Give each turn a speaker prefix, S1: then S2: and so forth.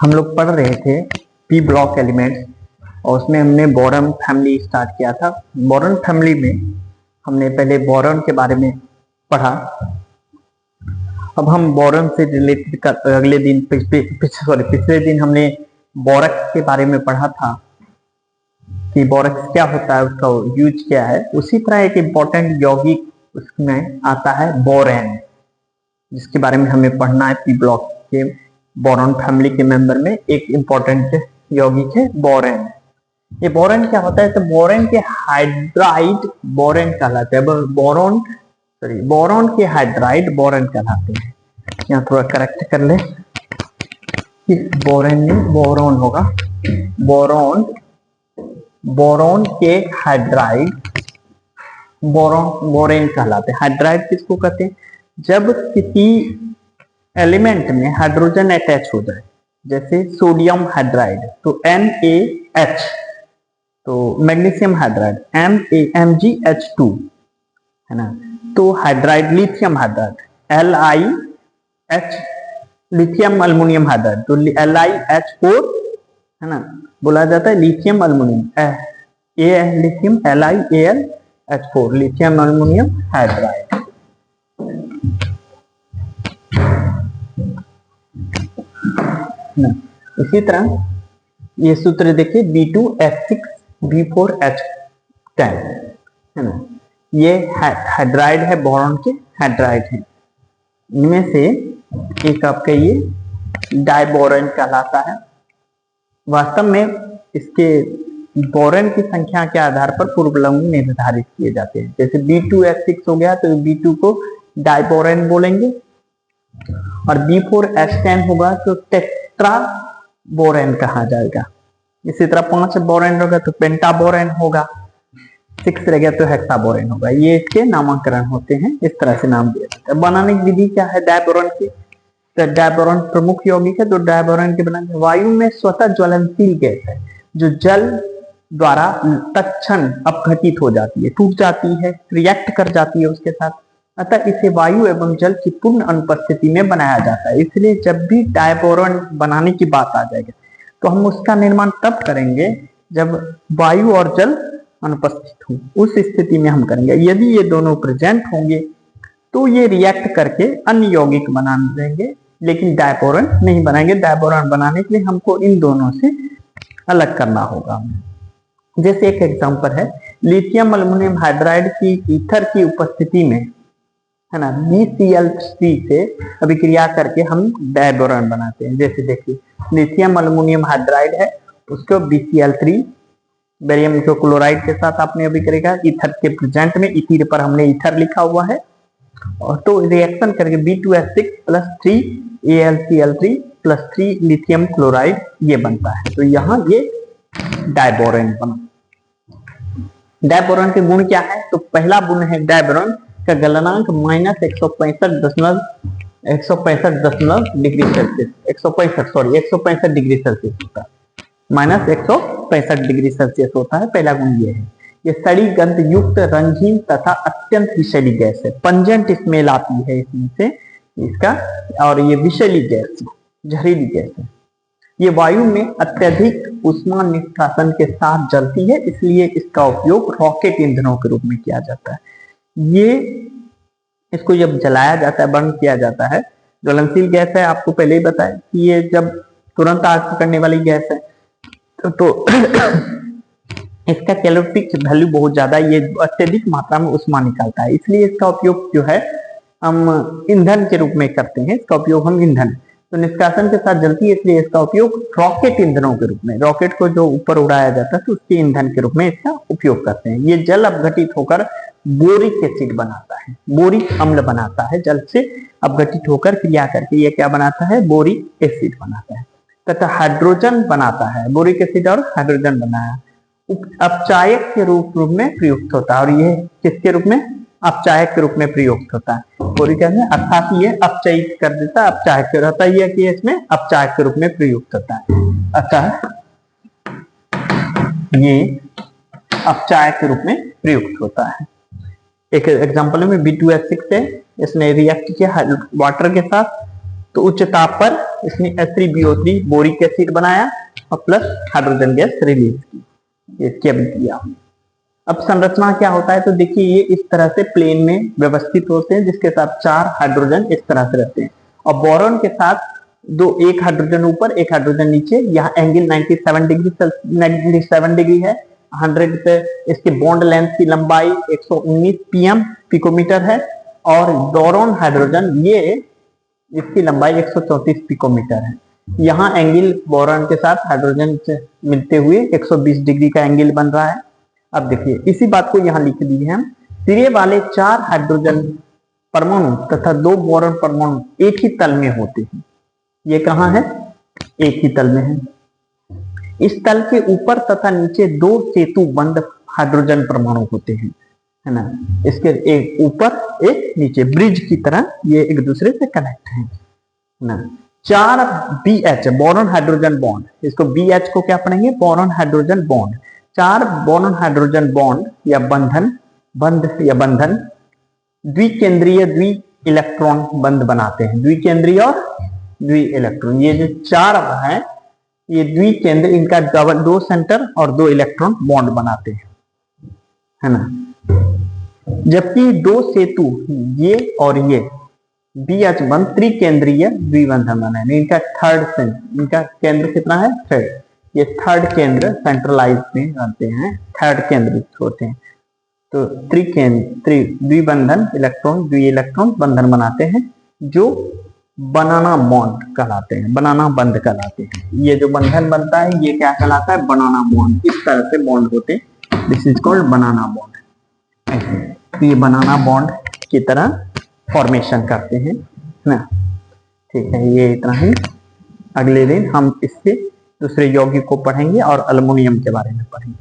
S1: हम लोग पढ़ रहे थे पी ब्लॉक एलिमेंट्स और उसमें हमने बोरॉन फैमिली स्टार्ट किया था। बोरॉन फैमिली में हमने पहले बोरॉन के बारे में पढ़ा। अब हम बोरॉन से रिलेटेड अगले दिन पिछले दिन हमने बोरक्स के बारे में पढ़ा था कि बोरक्स क्या होता है, उसका यूज क्या है। उसी तरह एक इम्पोर्टेंट यौगिक उसमें आता है बोरेन, जिसके बारे में हमें पढ़ना है। पी ब्लॉक के बोरॉन फैमिली के मेंबर में एक इम्पोर्टेंट यौगिक है बोरेन। ये बोरेन क्या होता है, तो बोरेन के हाइड्राइड बोरेन कहलाते हैं। बोरॉन के हाइड्राइड बोरेन कहलाते हैं। यहाँ थोड़ा करेक्ट कर ले, बोरेन में बोरॉन होगा। बोरॉन के हाइड्राइड बोरेन कहलाते हैं। हाइड्राइड किसको कहते हैं, जब किसी एलिमेंट में हाइड्रोजन अटैच हो जाए, जैसे सोडियम हाइड्राइड तो NaH, तो मैग्नीशियम हाइड्राइड MgH2 है ना। तो hydride lithium hydride LiH, lithium aluminium hydride तो LiH4 है ना, बोला जाता है lithium aluminium lithium LiAlH4 lithium aluminium hydride. इसी तरह ये सूत्र देखिए B2H6B4H10 है ना। ये हाइड्राइड है, बोरॉन के हाइड्राइड है। इनमें से एक आपका ये डाइबोरेन कहलाता है। वास्तव में इसके बोरेन की संख्या के आधार पर पूर्वलंब निर्धारित किए जाते हैं। जैसे B2H6 हो गया तो B2 को डाइबोरेन बोलेंगे, और B4H10 होगा तो टेट्रा बोरेन कहा जाएगा। इसी तरह 5 बोरेन होगा तो पेंटाबोरेन होगा, 6 रह गया तो हेक्साबोरेन होगा। ये इसके नामकरण होते हैं, इस तरह से नाम दिया जाता है। बनाने की विधि क्या है डाइबोरेन की, तो डाइबोरेन प्रमुख यौगिक है। तो डाइबोरेन के बनाने वायु में स्वतः ज्वलनशील गैस है, जो जल द्वारा तत्क्षण अपघटित हो जाती है, टूट जाती है, रिएक्ट कर जाती है उसके साथ। अतः इसे वायु एवं जल की पूर्ण अनुपस्थिति में बनाया जाता है। इसलिए जब भी डाइबोरेन बनाने की बात आ जाएगी तो हम उसका निर्माण तब करेंगे जब वायु और जल अनुपस्थित हो, उस स्थिति में हम करेंगे। यदि ये दोनों प्रेजेंट होंगे तो ये रिएक्ट करके अन्य यौगिक बना देंगे, लेकिन डाइबोरेन नहीं बनाएंगे। डाइबोरेन बनाने के लिए हमको इन दोनों से अलग करना होगा। जैसे एक एग्जांपल है, लिथियम अल्युमिनियम हाइड्राइड की ईथर की उपस्थिति में है ना BCl3 से अभिक्रिया करके हम डाइबोरेन बनाते हैं। जैसे देखिए लिथियम अल्युमिनियम हाइड्राइड है, उसको BCl3 बेरियम जो क्लोराइड के साथ आपने अभिक्रिया, ईथर के प्रेजेंट में इथीर पर हमने ईथर लिखा हुआ है, और तो रिएक्शन करके B2H6 + 3AlCl3 + 3 लिथियम क्लोराइड ये बनता है। तो यहाँ ये डाइबोरेन बना। डाइबोरेन के गुण क्या है, तो पहला गुण है डाइबोरेन का गलनांक -165 डिग्री सेल्सियस 165 डिग्री सेल्सियस होता है, -165 डिग्री सेल्सियस होता है। पहला गुण ये है। ये सड़ी गंध युक्त रंगीन तथा अत्यंत विषैली गैस है। पंजेंट स्मेल आती है इसमें से इसका, और ये विषैली गैस जहरीली गैस है। ये वायु में अत्यधिक ऊष्मा निष्कासन के साथ जलती है, इसलिए इसका उपयोग रॉकेट ईंधनों के रूप में किया जाता है। ये इसको जब जलाया जाता है, बर्न किया जाता है, ज्वलनशील गैस है, आपको पहले ही बताया कि ये जब तुरंत आग पकड़ने वाली गैस है तो इसका कैलोरीफिक वैल्यू बहुत ज्यादा, ये अत्यधिक मात्रा में ऊष्मा निकालता है, इसलिए इसका उपयोग जो है हम ईंधन के रूप में करते हैं। इसका उपयोग हम ईंधन, तो निष्कासन के साथ जलती है, इसलिए इसका उपयोग रॉकेट ईंधनों के रूप में, रॉकेट को जो ऊपर उड़ाया जाता है तो उसके ईंधन के रूप में इसका उपयोग करते हैं। ये जल अपघटित होकर बोरिक एसिड बनाता है, बोरिक अम्ल बनाता है। जल से अपघटित होकर क्रिया करके ये क्या बनाता है, बोरिक एसिड बनाता है तथा हाइड्रोजन बनाता है। बोरिक एसिड और हाइड्रोजन बनाया अपचायक के रूप में प्रयुक्त होता है, और ये किसके रूप में, अपचायक के रूप में प्रयुक्त होता है। बोरिक एसिड अर्थात ये अपचयित कर देता है, अपचायक रहता है, ये केस में अपचायक के रूप में प्रयुक्त होता है। अतः ये अपचायक के रूप में प्रयुक्त होता है। एक एग्जांपल में B2H6 है, इसने रिएक्ट किया वाटर के साथ, तो उच्च ताप पर इसने H3BO3 बोरिक एसिड बनाया और प्लस हाइड्रोजन गैस रिलीज की, इसकी अभी किया। अब संरचना क्या होता है तो देखिए ये इस तरह से प्लेन में व्यवस्थित होते हैं, जिसके साथ 4 हाइड्रोजन इस तरह से रहते हैं और बोरॉन के साथ एक हाइड्रोजन ऊपर एक हाइड्रोजन नीचे। यहाँ एंगल 97 डिग्री है। 100 पे इसके बॉन्ड लेंथ की लंबाई 119 पिकोमीटर है और बोरॉन हाइड्रोजन ये इसकी लंबाई 134 पिकोमीटर है। यहाँ एंगल बोरॉन के साथ हाइड्रोजन से मिलते हुए 120 डिग्री का एंगल बन रहा है। अब देखिए इसी बात को यहाँ लिख दिए हैं, सिरे वाले 4 हाइड्रोजन परमाणु तथा 2 बोरॉन परमाणु एक ही तल में होते हैं। ये कहाँ है? एक ही तल में है। इस तल के ऊपर तथा नीचे 2 सेतु बंद हाइड्रोजन परमाणु होते हैं, है ना। इसके एक ऊपर एक नीचे ब्रिज की तरह ये एक दूसरे से कनेक्ट है ना। 4 BH बोरॉन हाइड्रोजन बॉन्ड, इसको BH को क्या पढ़ेंगे? Boron hydrogen bond. 4 boron hydrogen bond या बंधन द्विकेंद्रीय द्वि इलेक्ट्रॉन बंध बनाते हैं। द्विकेंद्रीय और द्वि इलेक्ट्रॉन, ये जो 4 हैं ये द्विकेंद्र, इनका 2 सेंटर और 2 इलेक्ट्रॉन बॉन्ड बनाते हैं, है ना। जबकि 2 सेतु ये और ये BH बंध त्रिकेंद्रीय द्विबंधन बनाए। इनका इनका केंद्र कितना है? 3rd। ये 3rd केंद्र सेंट्रलाइज में बनते हैं, 3rd केंद्रित होते हैं। तो द्विबंधन इलेक्ट्रॉन द्वि इलेक्ट्रॉन बंधन बनाते हैं जो बनाना बॉन्ड कहलाते हैं, बनाना बंध कहलाते हैं। ये जो बंधन बनता है ये क्या कहलाता है? बनाना बॉन्ड। इस तरह से बॉन्ड होते हैं, this is called banana bond. ये बनाना बॉन्ड की तरह फॉर्मेशन करते हैं ना। ठीक है, ये इतना ही। अगले दिन हम इससे दूसरे यौगिक को पढ़ेंगे और एल्युमिनियम के बारे में पढ़ेंगे।